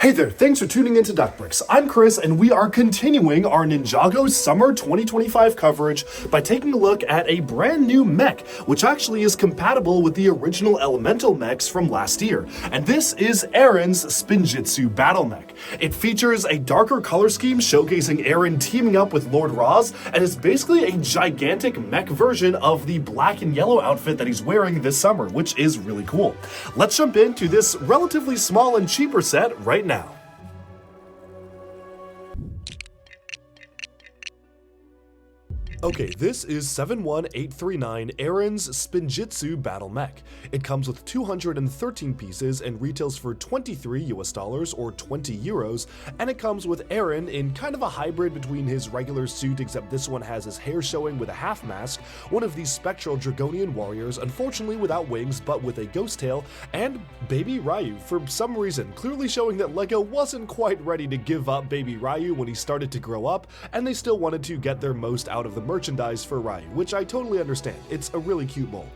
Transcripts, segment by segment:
Hey there, thanks for tuning into Duckbricks. I'm Chris, and we are continuing our Ninjago Summer 2025 coverage by taking a look at a brand new mech, which actually is compatible with the original Elemental Mechs from last year. And this is Arin's Spinjitzu Battle Mech. It features a darker color scheme showcasing Arin teaming up with Lord Roz, and is basically a gigantic mech version of the black and yellow outfit that he's wearing this summer, which is really cool. Let's jump into this relatively small and cheaper set right now. Okay, this is 71839 Arin's Spinjitzu Battle Mech. It comes with 213 pieces and retails for $23 or 20 euros, and it comes with Arin in kind of a hybrid between his regular suit, except this one has his hair showing with a half mask, one of these spectral Dragonian warriors, unfortunately without wings but with a ghost tail, and Baby Ryu for some reason, clearly showing that LEGO wasn't quite ready to give up Baby Ryu when he started to grow up, and they still wanted to get their most out of the merchandise for Ryu, which I totally understand. It's a really cute mold.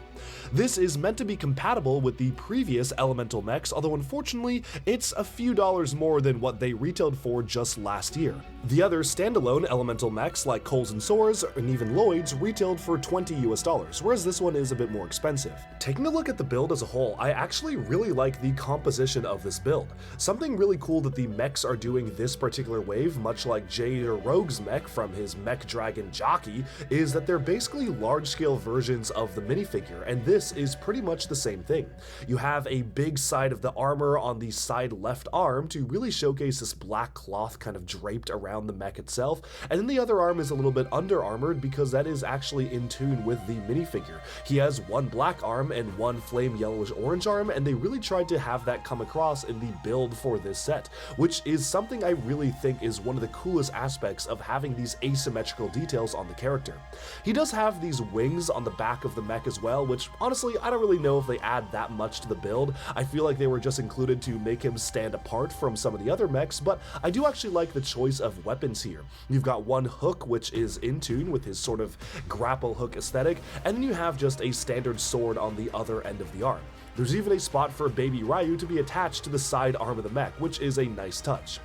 This is meant to be compatible with the previous Elemental Mechs, although unfortunately, it's a few dollars more than what they retailed for just last year. The other standalone Elemental Mechs like Coles and Soars and even Lloyd's retailed for $20, whereas this one is a bit more expensive. Taking a look at the build as a whole, I actually really like the composition of this build. Something really cool that the mechs are doing this particular wave, much like Jade or Rogue's mech from his Mech Dragon Jockey, is that they're basically large-scale versions of the minifigure, and this is pretty much the same thing. You have a big side of the armor on the side left arm to really showcase this black cloth kind of draped around the mech itself, and then the other arm is a little bit under-armored because that is actually in tune with the minifigure. He has one black arm and one flame yellowish-orange arm, and they really tried to have that come across in the build for this set, which is something I really think is one of the coolest aspects of having these asymmetrical details on the character. He does have these wings on the back of the mech as well, which honestly, I don't really know if they add that much to the build. I feel like they were just included to make him stand apart from some of the other mechs, but I do actually like the choice of weapons here. You've got one hook, which is in tune with his sort of grapple hook aesthetic, and then you have just a standard sword on the other end of the arm. There's even a spot for Baby Ryu to be attached to the side arm of the mech, which is a nice touch.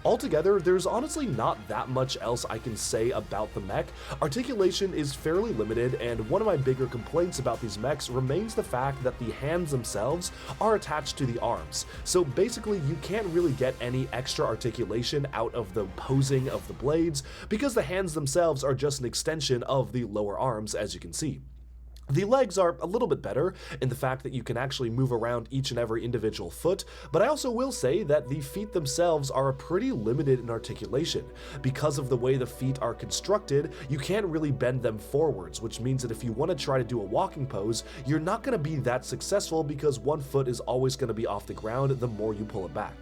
Altogether, there's honestly not that much else I can say about the mech. Articulation is fairly limited, and one of my bigger complaints about these mechs remains the fact that the hands themselves are attached to the arms. So basically, you can't really get any extra articulation out of the posing of the blades, because the hands themselves are just an extension of the lower arms, as you can see. The legs are a little bit better in the fact that you can actually move around each and every individual foot, but I also will say that the feet themselves are pretty limited in articulation. Because of the way the feet are constructed, you can't really bend them forwards, which means that if you want to try to do a walking pose, you're not going to be that successful because one foot is always going to be off the ground the more you pull it back.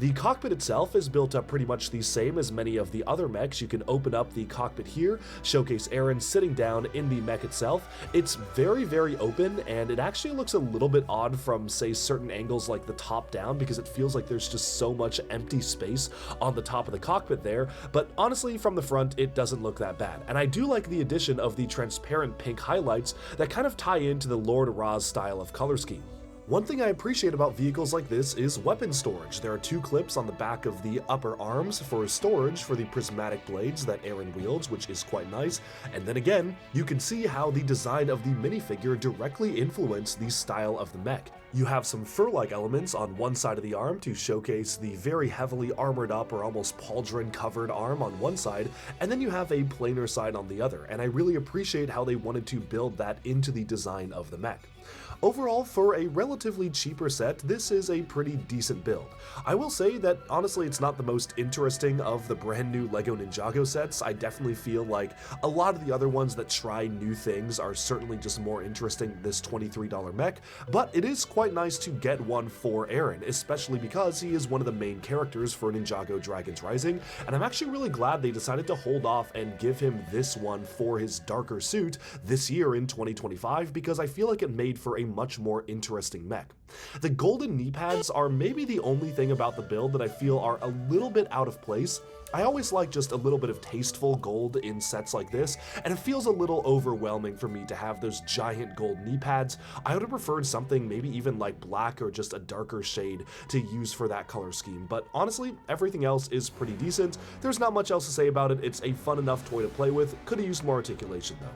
The cockpit itself is built up pretty much the same as many of the other mechs. You can open up the cockpit here, showcase Arin sitting down in the mech itself. It's very, very open, and it actually looks a little bit odd from, say, certain angles like the top down, because it feels like there's just so much empty space on the top of the cockpit there, but honestly, from the front, it doesn't look that bad. And I do like the addition of the transparent pink highlights that kind of tie into the Lord Roz style of color scheme. One thing I appreciate about vehicles like this is weapon storage. There are two clips on the back of the upper arms for storage for the prismatic blades that Arin wields, which is quite nice. And then again, you can see how the design of the minifigure directly influenced the style of the mech. You have some fur-like elements on one side of the arm to showcase the very heavily armored up or almost pauldron covered arm on one side, and then you have a plainer side on the other, and I really appreciate how they wanted to build that into the design of the mech. Overall, for a relatively cheaper set, this is a pretty decent build. I will say that honestly it's not the most interesting of the brand new LEGO Ninjago sets. I definitely feel like a lot of the other ones that try new things are certainly just more interesting than this $23 mech, but it is quite nice to get one for Arin, especially because he is one of the main characters for Ninjago Dragons Rising, and I'm actually really glad they decided to hold off and give him this one for his darker suit this year in 2025, because I feel like it made for a much more interesting mech. The golden knee pads are maybe the only thing about the build that I feel are a little bit out of place. I always like just a little bit of tasteful gold in sets like this, and it feels a little overwhelming for me to have those giant gold knee pads. I would have preferred something maybe even like black or just a darker shade to use for that color scheme, but honestly, everything else is pretty decent. There's not much else to say about it. It's a fun enough toy to play with. Could have used more articulation though.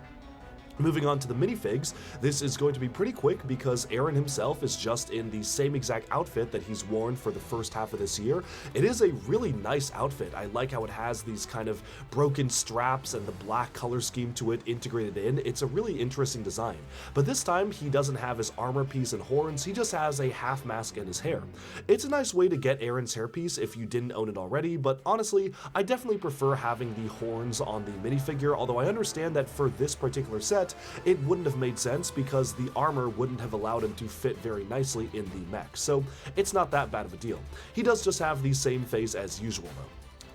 Moving on to the minifigs, this is going to be pretty quick because Arin himself is just in the same exact outfit that he's worn for the first half of this year. It is a really nice outfit. I like how it has these kind of broken straps and the black color scheme to it integrated in. It's a really interesting design. But this time he doesn't have his armor piece and horns, he just has a half mask in his hair. It's a nice way to get Arin's hairpiece if you didn't own it already, but honestly, I definitely prefer having the horns on the minifigure, although I understand that for this particular set, it wouldn't have made sense because the armor wouldn't have allowed him to fit very nicely in the mech, so it's not that bad of a deal. He does just have the same face as usual though.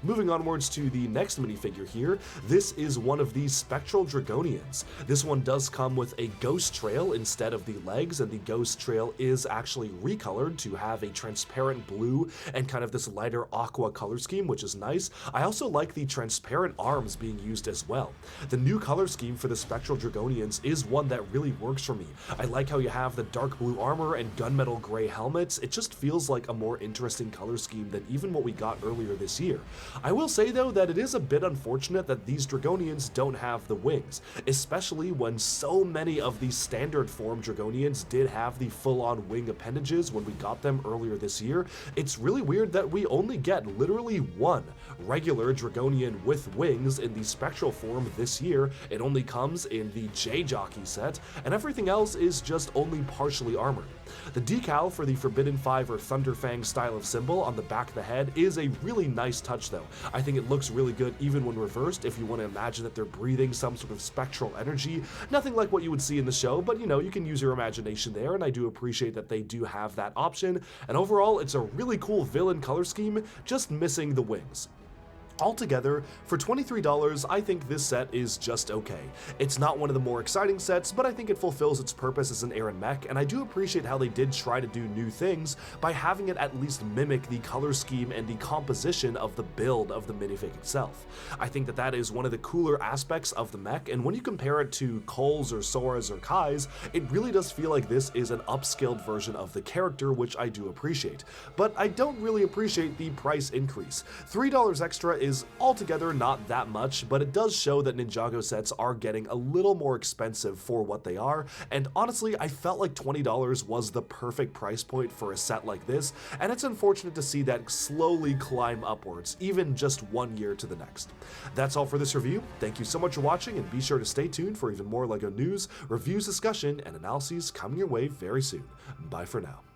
Moving onwards to the next minifigure here, this is one of these Spectral Dragonians. This one does come with a ghost trail instead of the legs, and the ghost trail is actually recolored to have a transparent blue and kind of this lighter aqua color scheme, which is nice. I also like the transparent arms being used as well. The new color scheme for the Spectral Dragonians is one that really works for me. I like how you have the dark blue armor and gunmetal gray helmets. It just feels like a more interesting color scheme than even what we got earlier this year. I will say though that it is a bit unfortunate that these Dragonians don't have the wings, especially when so many of the standard form Dragonians did have the full-on wing appendages when we got them earlier this year. It's really weird that we only get literally one regular Dragonian with wings in the spectral form this year. It only comes in the J-Jockey set, and everything else is just only partially armored. The decal for the Forbidden 5 or Thunderfang style of symbol on the back of the head is a really nice touch though. I think it looks really good even when reversed if you want to imagine that they're breathing some sort of spectral energy. Nothing like what you would see in the show, but you know, you can use your imagination there, and I do appreciate that they do have that option. And overall, it's a really cool villain color scheme, just missing the wings. Altogether, for $23, I think this set is just okay. It's not one of the more exciting sets, but I think it fulfills its purpose as an Arin mech, and I do appreciate how they did try to do new things by having it at least mimic the color scheme and the composition of the build of the minifig itself. I think that that is one of the cooler aspects of the mech, and when you compare it to Cole's or Sora's or Kai's, it really does feel like this is an upscaled version of the character, which I do appreciate. But I don't really appreciate the price increase. $3 extra is altogether not that much, but it does show that Ninjago sets are getting a little more expensive for what they are, and honestly, I felt like $20 was the perfect price point for a set like this, and it's unfortunate to see that slowly climb upwards, even just 1 year to the next. That's all for this review. Thank you so much for watching, and be sure to stay tuned for even more LEGO news, reviews, discussion, and analyses coming your way very soon. Bye for now.